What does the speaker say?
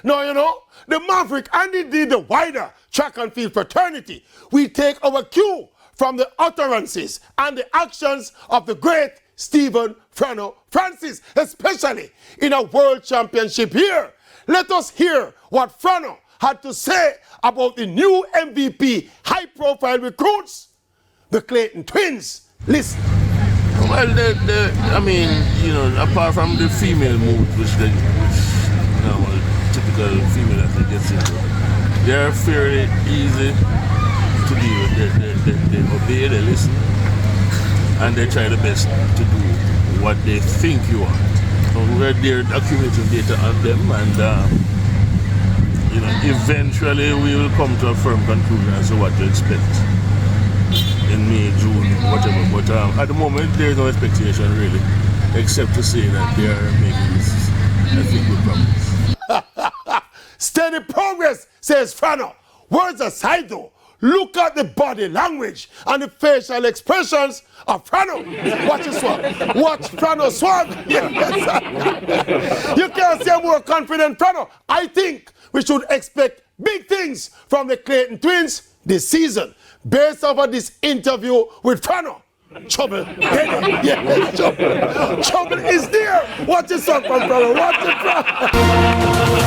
No, you know, the Maverick and indeed the wider track and field fraternity, we take our cue from the utterances and the actions of the great Stephen Frano Francis, especially in a world championship year. Let us hear what Frano had to say about the new MVP high-profile recruits, the Clayton twins. Listen. Well, I mean, you know, apart from the female mood, which you know, typical female athlete gets into, they're fairly easy to deal with. They obey, they listen, and they try the best to do what they think you want. So we're there accumulating data on them, and you know, eventually we will come to a firm conclusion as to what to expect in May, June, whatever. But at the moment, there is no expectation really, except to say that they are making this, I think, good progress. Steady progress, says Frano. Words aside though, look at the body language and the facial expressions of Frano. Watch his swag. Watch Frano swag. You can't say more confident Frano. I think we should expect big things from the Clayton twins this season. Based off of this interview with Frano. Trouble. Yes, trouble. Trouble is there. Watch this song from Frano. Watch it from